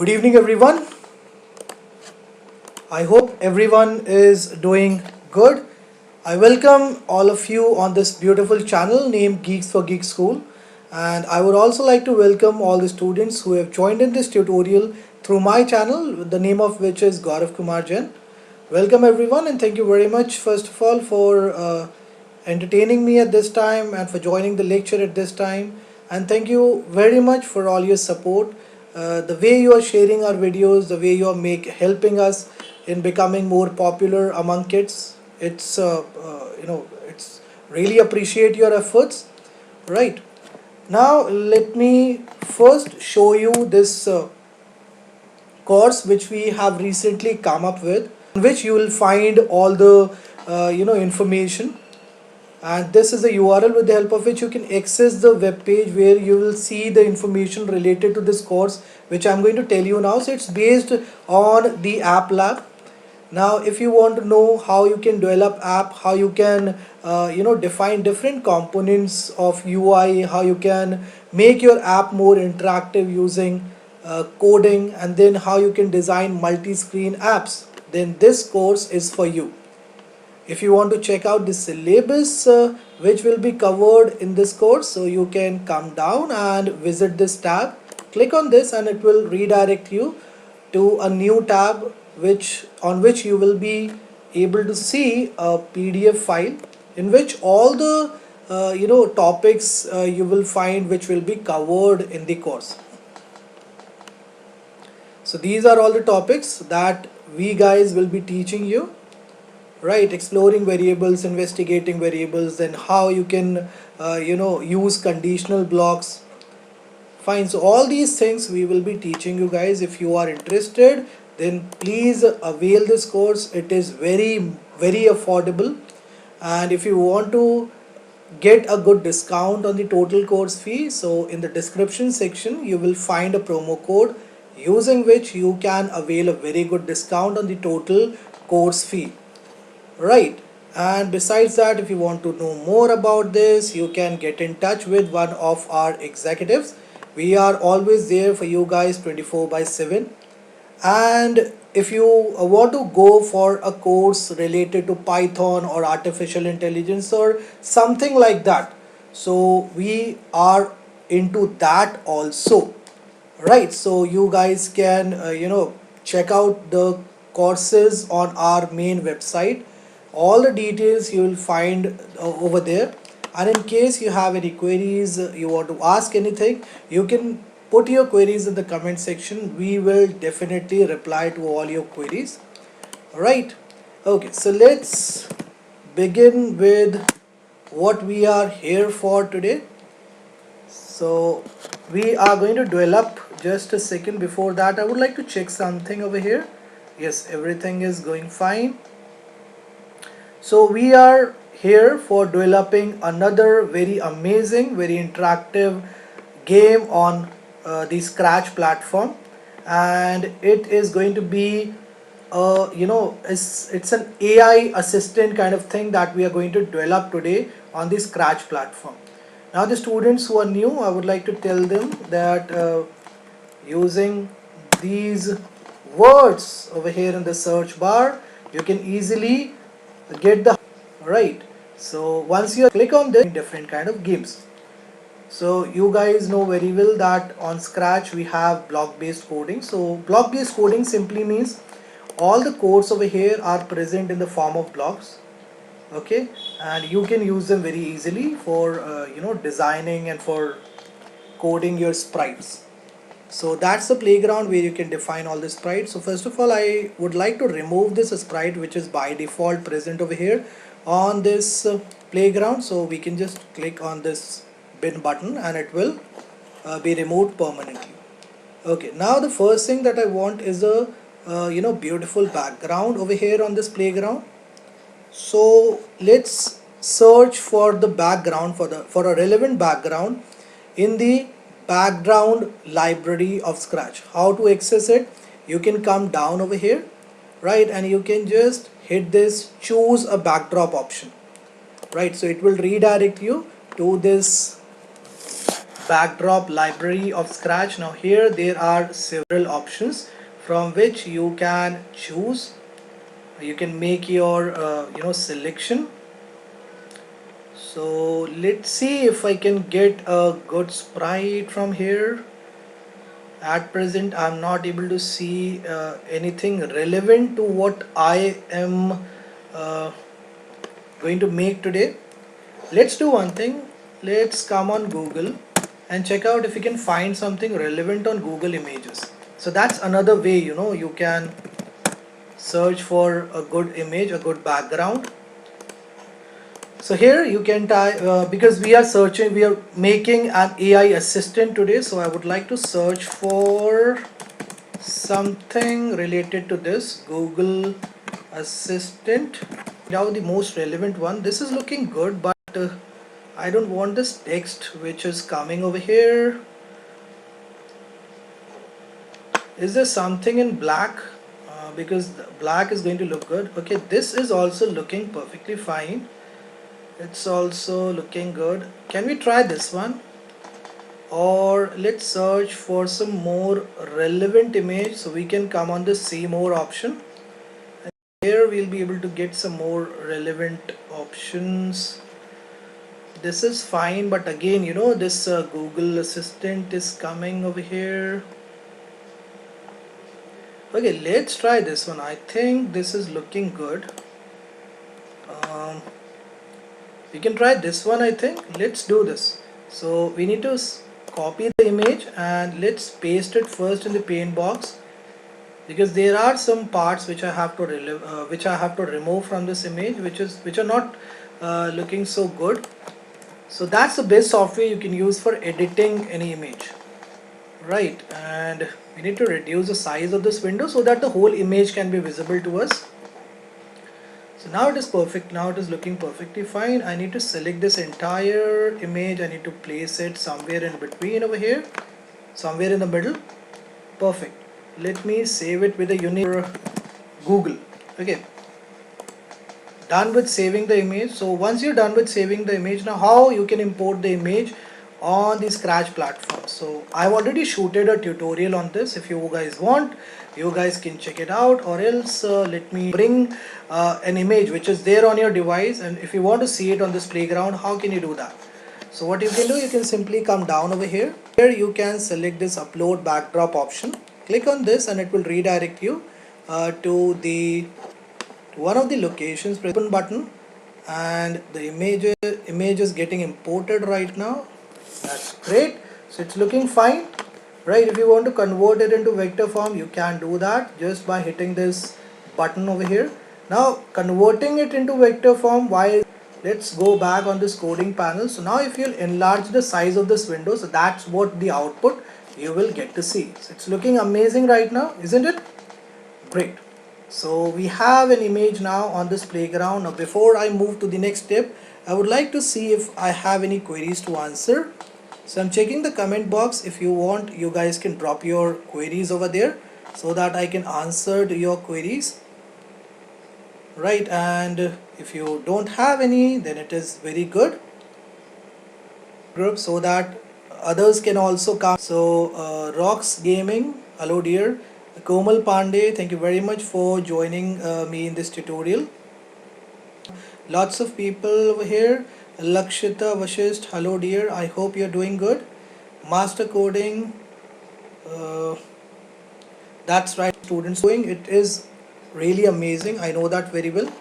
Good evening, everyone. I hope everyone is doing good. I welcome all of you on this beautiful channel named Geeks for Geeks School. And I would also like to welcome all the students who have joined in this tutorial through my channel, the name of which is Gaurav Kumar Jain. Welcome everyone, and thank you very much first of all for entertaining me at this time and for joining the lecture at this time. And thank you very much for all your support. The way you are sharing our videos, the way you are helping us in becoming more popular among kids. It's really appreciate your efforts. Right. Now let me first show you this course which we have recently come up with, in which you will find all the information, and this is the URL with the help of which you can access the web page where you will see the information related to this course which I'm going to tell you now. So it's based on the app lab. Now if you want to know how you can develop app, how you can define different components of UI, how you can make your app more interactive using coding, and then how you can design multi-screen apps, then this course is for you. If you want to check out the syllabus which will be covered in this course, so you can come down and visit this tab, click on this, and it will redirect you to a new tab on which you will be able to see a PDF file in which all the topics you will find which will be covered in the course. So these are all the topics that we guys will be teaching you. Right, exploring variables, investigating variables, and how you can use conditional blocks. Fine, so all these things we will be teaching you guys. If you are interested, then please avail this course. It is very affordable, and if you want to get a good discount on the total course fee, so in the description section you will find a promo code using which you can avail a very good discount on the total course fee. Right, and besides that, if you want to know more about this, you can get in touch with one of our executives. We are always there for you guys 24/7. And if you want to go for a course related to Python or artificial intelligence or something like that, so we are into that also. Right, so you guys can check out the courses on our main website. All the details you will find over there, and in case you have any queries, you want to ask anything, you can put your queries in the comment section. We will definitely reply to all your queries. Right, okay, so let's begin with what we are here for today. So we are going to develop, just a second before that I would like to check something over here. Yes, everything is going fine. So we are here for developing another very amazing, very interactive game on the Scratch platform, and it is going to be it's an AI assistant kind of thing that we are going to develop today on the Scratch platform. Now the students who are new, I would like to tell them that using these words over here in the search bar, you can easily get the right. So once you click on this, different kind of games. So you guys know very well that on Scratch we have block-based coding. So block-based coding simply means all the codes over here are present in the form of blocks. Okay, and you can use them very easily for designing and for coding your sprites. So that's the playground where you can define all the sprites. So first of all, I would like to remove this sprite which is by default present over here on this playground. So we can just click on this bin button and it will be removed permanently. Okay, now the first thing that I want is a beautiful background over here on this playground. So let's search for the background, for a relevant background in the background library of Scratch. How to access it? You can come down over here, right, and you can just hit this choose a backdrop option. Right, so it will redirect you to this backdrop library of Scratch. Now here there are several options from which you can choose. You can make your selection. So let's see if I can get a good sprite from here. At present I'm not able to see anything relevant to what I am uh, going to make today. Let's do one thing. Let's come on Google and check out if you can find something relevant on Google Images. So that's another way, you can search for a good image, a good background. So here you can type, because we are making an AI assistant today. So I would like to search for something related to this Google Assistant. Now the most relevant one. This is looking good, but I don't want this text which is coming over here. Is there something in black? Because black is going to look good. Okay, this is also looking perfectly fine. It's also looking good. Can we try this one? Or let's search for some more relevant image, so we can come on the see more option. And here we'll be able to get some more relevant options. This is fine, but again, this Google Assistant is coming over here. Okay, let's try this one. I think this is looking good. We can try this one, I think. Let's do this. So we need to copy the image and let's paste it first in the paint box, because there are some parts which I have to remove from this image, which are not looking so good. So that's the best software you can use for editing any image, right? And we need to reduce the size of this window so that the whole image can be visible to us. So now it is perfect. Now it is looking perfectly fine. I need to select this entire image. I need to place it somewhere in between over here, somewhere in the middle. Perfect. Let me save it with a unique Google. Okay, done with saving the image. So once you're done with saving the image, now how you can import the image on the Scratch platform. So I've already shooted a tutorial on this. If you guys want, you guys can check it out, or else let me bring an image which is there on your device, and if you want to see it on this playground, how can you do that? So what you can do, you can simply come down over here. Here you can select this upload backdrop option. Click on this and it will redirect you to one of the locations. Press open button and the image is getting imported right now. That's great. So it's looking fine, right? If you want to convert it into vector form, you can do that just by hitting this button over here. Now converting it into vector form, why? Let's go back on this coding panel. So now if you'll enlarge the size of this window, so that's what the output you will get to see. So it's looking amazing right now, isn't it? Great. So we have an image now on this playground. Now before I move to the next step, I would like to see if I have any queries to answer. So I'm checking the comment box. If you want, you guys can drop your queries over there so that I can answer your queries, right? And if you don't have any, then it is very good group, so that others can also come. So Rocks Gaming, hello dear. Komal Pandey, thank you very much for joining me in this tutorial. Lots of people over here. Lakshita Vashist, hello dear, I hope you're doing good. Master coding, that's right, students doing it is really amazing, I know that very well.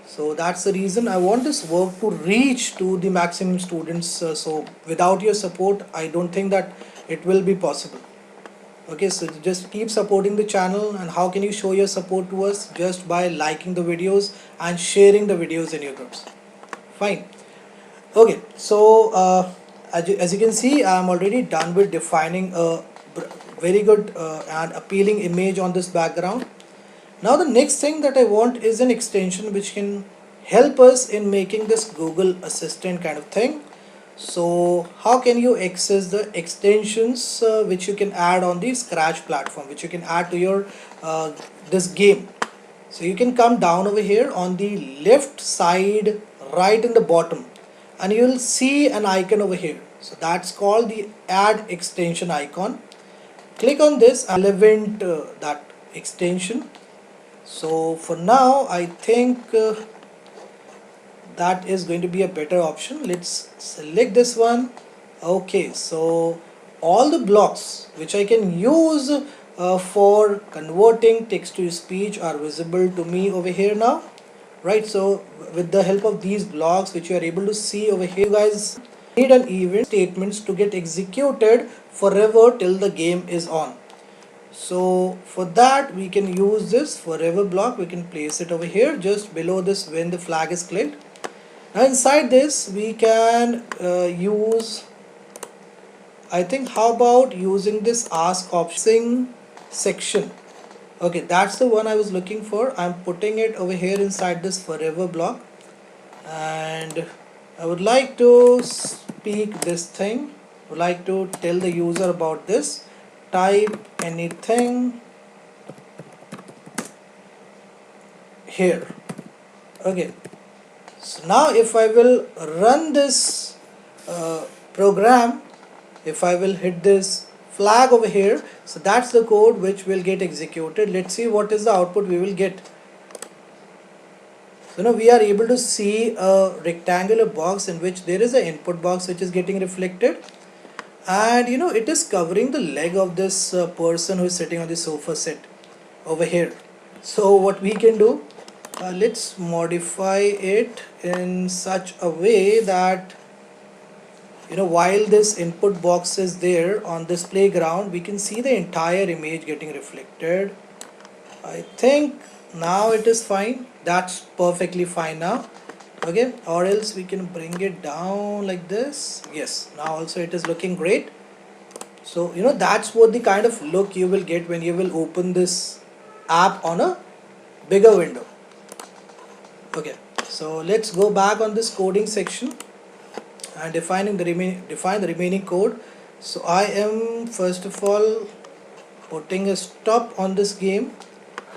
So that's the reason I want this work to reach to the maximum students. So without your support, I don't think that it will be possible. Okay, so just keep supporting the channel. And how can you show your support to us? Just by liking the videos and sharing the videos in your groups. Fine. Okay, so as you can see, I'm already done with defining a very good and appealing image on this background. Now the next thing that I want is an extension which can help us in making this Google Assistant kind of thing. So how can you access the extensions which you can add on the Scratch platform, which you can add to your this game? So you can come down over here on the left side, right in the bottom, and you will see an icon over here. So that's called the add extension icon. Click on this relevant that extension. So for now I think that is going to be a better option. Let's select this one. Okay, so all the blocks which I can use for converting text to speech are visible to me over here now, right? So with the help of these blocks which you are able to see over here, you guys need an event statements to get executed forever till the game is on. So for that we can use this forever block. We can place it over here just below this when the flag is clicked. Now inside this we can use, I think, how about using this ask option section. Okay, that's the one I was looking for. I'm putting it over here inside this forever block, and I would like to speak this thing. I would like to tell the user about this. Type anything here. Okay, so now if I will run this program, if I will hit this flag over here, so that's the code which will get executed. Let's see what is the output we will get. So now we are able to see a rectangular box in which there is an input box which is getting reflected, and it is covering the leg of this person who is sitting on the sofa set over here. So what we can do, let's modify it in such a way that while this input box is there on this playground, we can see the entire image getting reflected. I think now it is fine. That's perfectly fine now. Okay, or else we can bring it down like this. Yes, now also it is looking great. So that's what the kind of look you will get when you will open this app on a bigger window. Okay, so let's go back on this coding section and define the remaining code. So I am first of all putting a stop on this game,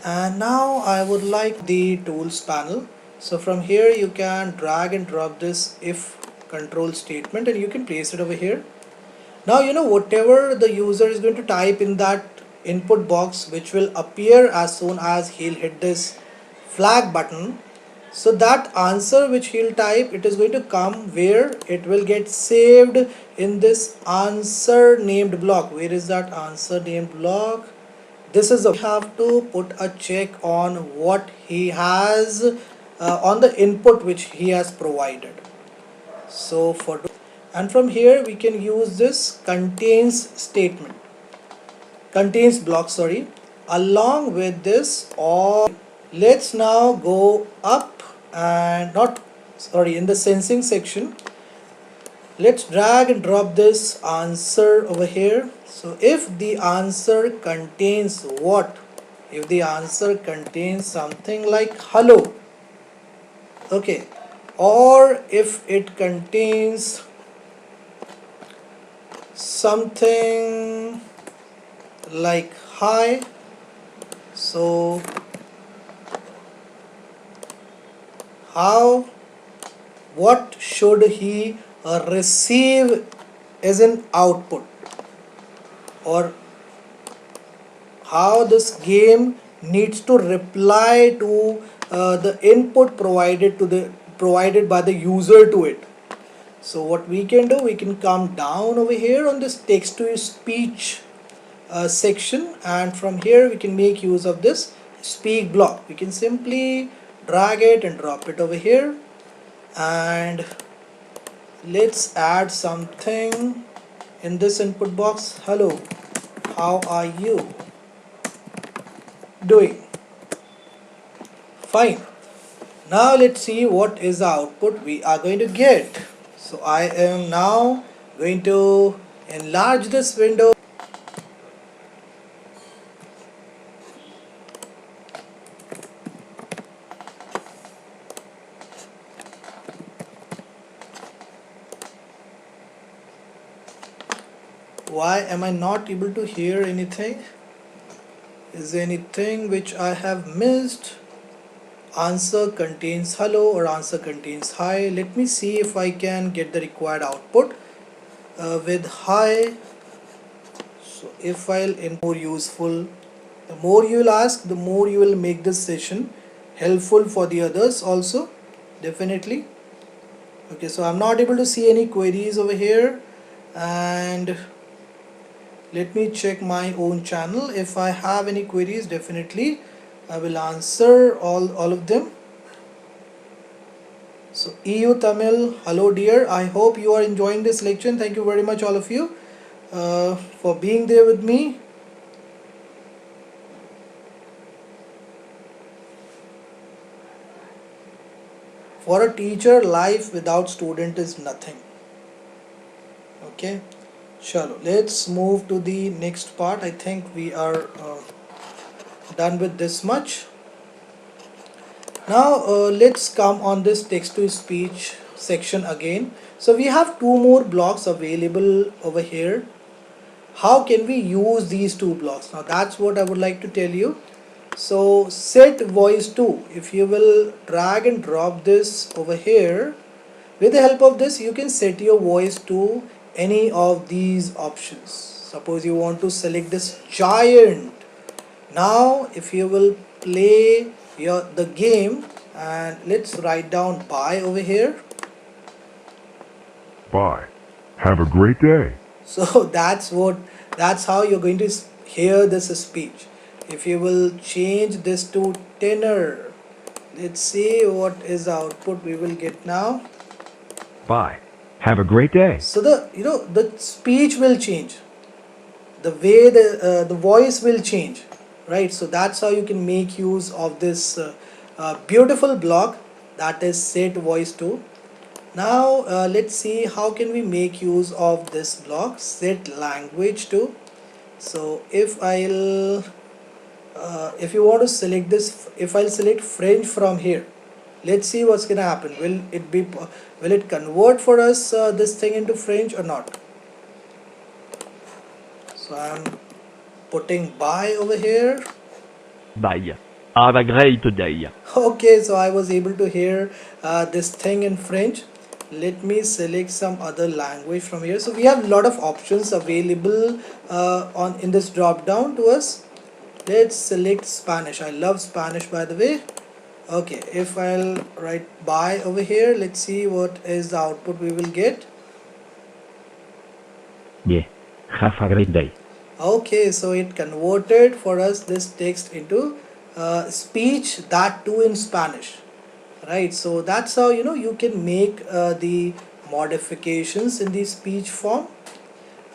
and now I would like the tools panel. So from here you can drag and drop this if control statement and you can place it over here. Now whatever the user is going to type in that input box, which will appear as soon as he'll hit this flag button, so that answer which he'll type, it is going to come where it will get saved in this answer named block. Where is that answer named block? This is we have to put a check on what he has on the input which he has provided. So and from here we can use this contains block, sorry, along with this. Or let's now go up and in the sensing section, let's drag and drop this answer over here. So if the answer contains what? If the answer contains something like hello, okay, or if it contains something like hi, so what should he receive as an output, or how this game needs to reply to the input provided by the user to it. So what we can do, we can come down over here on this text to speech section, and from here we can make use of this speak block. We can simply drag it and drop it over here, and let's add something in this input box. Hello, how are you doing? Fine. Now let's see what is the output we are going to get. So I am now going to enlarge this window. Why am I not able to hear anything? Is there anything which I have missed? Answer contains hello or answer contains hi. Let me see if I can get the required output. with hi. So if I'll more useful, the more you will ask, the more you will make this session helpful for the others also, definitely. Okay, so I'm not able to see any queries over here, and let me check my own channel. If I have any queries, definitely I will answer all of them. So EU Tamil, hello dear, I hope you are enjoying this lecture. Thank you very much all of you for being there with me. For a teacher, life without student is nothing. Okay, sure. Let's move to the next part. I think we are done with this much. Now let's come on this text to speech section again. So we have two more blocks available over here. How can we use these two blocks? Now that's what I would like to tell you. So set voice to, if you will drag and drop this over here, with the help of this you can set your voice to any of these options. Suppose you want to select this giant. Now if you will play the game, and let's write down bye over here. Bye. Have a great day. So that's how you're going to hear this speech. If you will change this to tenor, let's see what is the output we will get now. Bye. Have a great day. So the speech will change, the way the voice will change, right? So that's how you can make use of this beautiful block, that is set voice to. Now let's see how can we make use of this block, set language to. So if you want to select this, if I'll select French from here, let's see what's gonna happen. Will it convert for us this thing into French or not? So I'm putting bye over here. Bye. Have a great day. Okay, so I was able to hear this thing in French. Let me select some other language from here. So we have a lot of options available in this drop down to us. Let's select Spanish. I love Spanish, by the way. Okay, if I'll write bye over here, let's see what is the output we will get. Yeah. Have a great day. Okay, so it converted for us this text into speech, that too in Spanish, right? So that's how you can make the modifications in the speech form.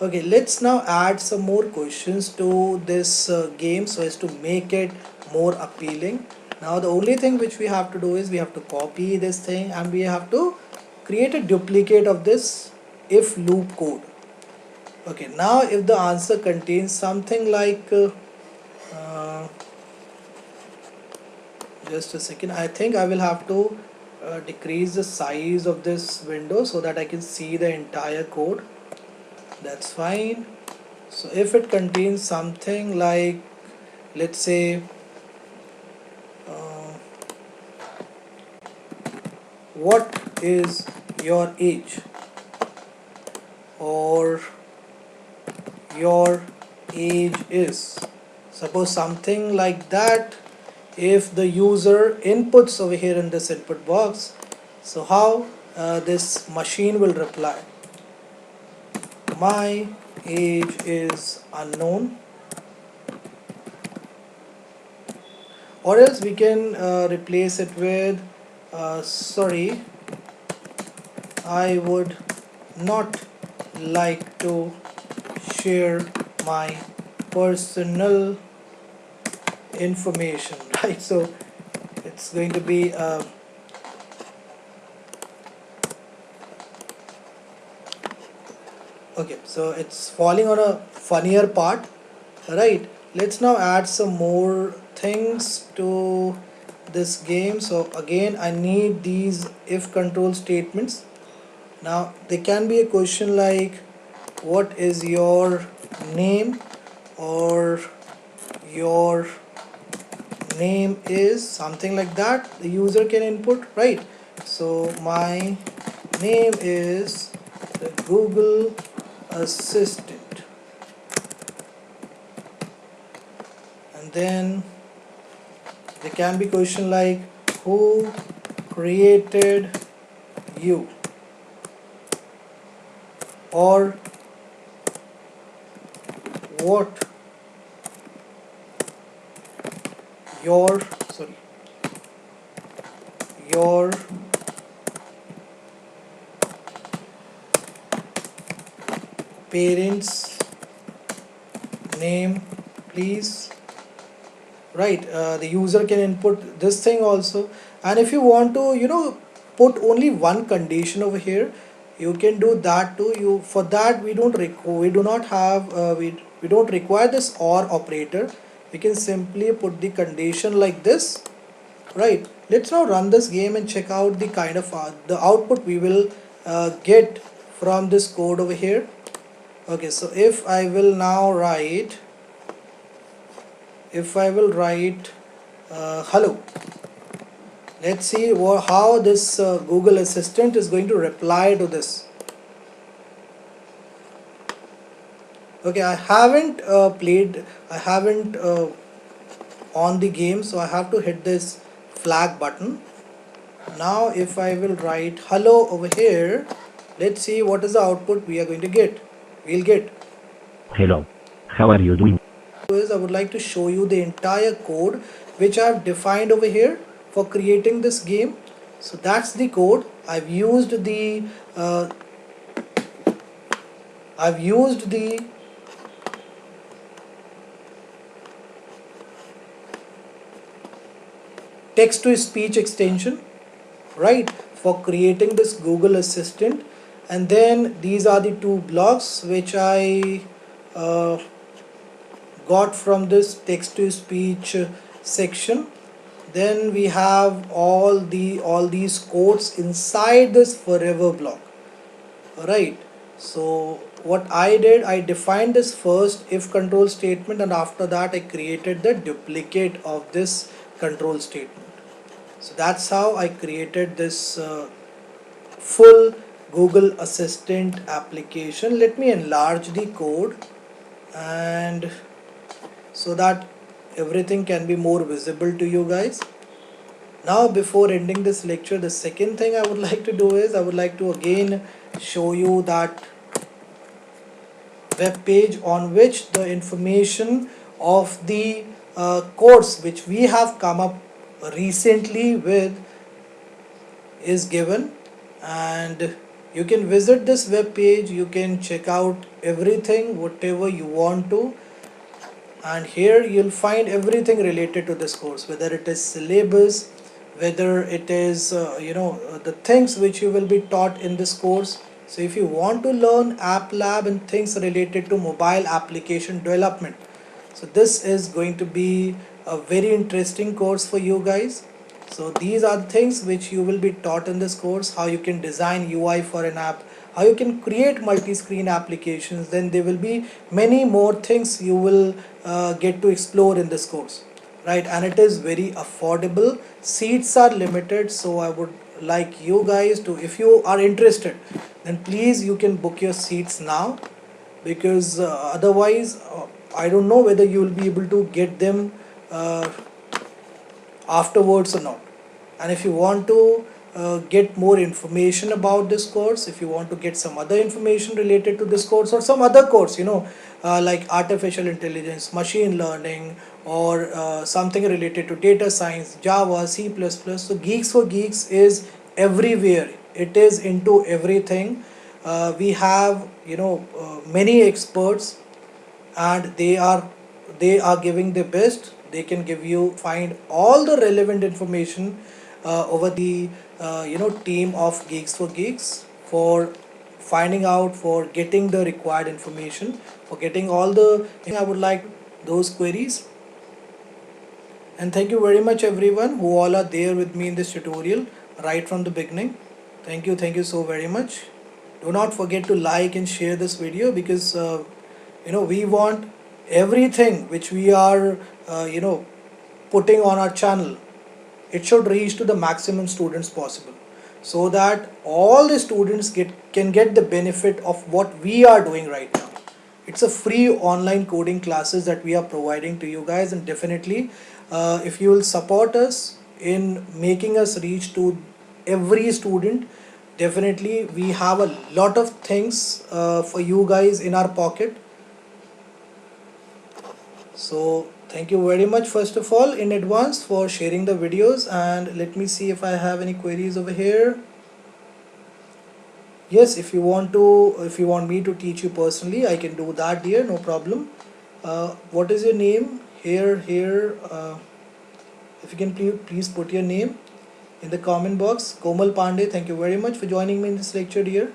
Okay, let's now add some more questions to this game so as to make it more appealing. Now the only thing which we have to do is we have to copy this thing and we have to create a duplicate of this if loop code. Okay, now if the answer contains something like just a second, I think I will have to decrease the size of this window so that I can see the entire code. That's fine. So if it contains something like, let's say what is your age, or your age is, suppose something like that, if the user inputs over here in this input box, so how this machine will reply, my age is unknown. Or else we can replace it with sorry, I would not like to share my personal information, right? So it's going to be okay, so it's falling on a funnier part, right? Let's now add some more things to this game. So again I need these if control statements. Now there can be a question like what is your name, or your name is, something like that the user can input, right? So my name is the Google assistant, and then there can be question like who created you, or what your sorry your parents name please. Right, the user can input this thing also, and if you want to put only one condition over here, you can do that too. You For that we do not have we don't require this or operator. We can simply put the condition like this. Right, let's now run this game and check out the kind of the output we will get from this code over here. Okay, so if I will write hello, let's see how this Google Assistant is going to reply to this. Okay, I haven't on the game, so I have to hit this flag button. Now if I will write hello over here, let's see what is the output we are going to get. We'll get Hello. How are you doing? is I would like to show you the entire code which I have defined over here for creating this game. So that's the code. I've used the text to speech extension, right, for creating this Google Assistant, and then these are the two blocks which I got from this text to speech section. Then we have all these codes inside this forever block. Right, so what I did, I defined this first if control statement, and after that I created the duplicate of this control statement. So that's how I created this full Google Assistant application. Let me enlarge the code, and so that everything can be more visible to you guys. Now before ending this lecture, the second thing I would like to do is I would like to again show you that web page on which the information of the course which we have come up recently with is given, and you can visit this web page. You can check out everything whatever you want to, and here you'll find everything related to this course, whether it is syllabus, whether it is the things which you will be taught in this course. So if you want to learn app lab and things related to mobile application development, so this is going to be a very interesting course for you guys. So these are the things which you will be taught in this course: how you can design UI for an app, how you can create multi-screen applications. Then there will be many more things you will get to explore in this course, right? And it is very affordable. Seats are limited, so I would like you guys to, if you are interested, then please you can book your seats now, because otherwise I don't know whether you will be able to get them uh, afterwards or not. And if you want to get more information about this course, if you want to get some other information related to this course or some other course, like artificial intelligence, machine learning, or something related to data science, Java, C++, so Geeks for Geeks is everywhere. It is into everything. We have many experts, and they are giving their best. They can give you find all the relevant information over the team of Geeks for Geeks, for finding out, for getting the required information, for getting all the I would like those queries. And thank you very much everyone who all are there with me in this tutorial right from the beginning. Thank you so very much. Do not forget to like and share this video, because we want everything which we are putting on our channel, it should reach to the maximum students possible. so that all the students can get the benefit of what we are doing right now. It's a free online coding classes that we are providing to you guys, and definitely if you will support us in making us reach to every student, definitely we have a lot of things for you guys in our pocket. So thank you very much first of all in advance for sharing the videos, and let me see if I have any queries over here. Yes, if you want me to teach you personally, I can do that, dear, no problem. What is your name here? If you can please put your name in the comment box. Komal Pandey, thank you very much for joining me in this lecture, dear.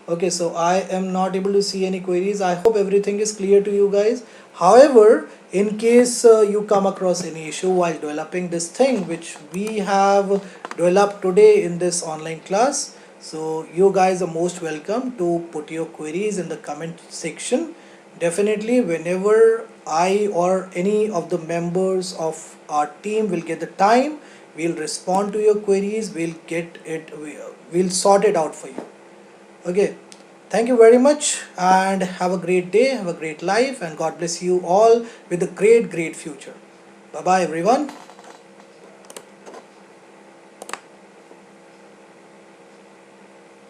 Okay, so I am not able to see any queries. I hope everything is clear to you guys. However, in case you come across any issue while developing this thing which we have developed today in this online class, so you guys are most welcome to put your queries in the comment section. Definitely, whenever I or any of the members of our team will get the time, we'll respond to your queries. We'll sort it out for you. Okay, thank you very much and have a great day, have a great life, and God bless you all with a great future. Bye bye, everyone.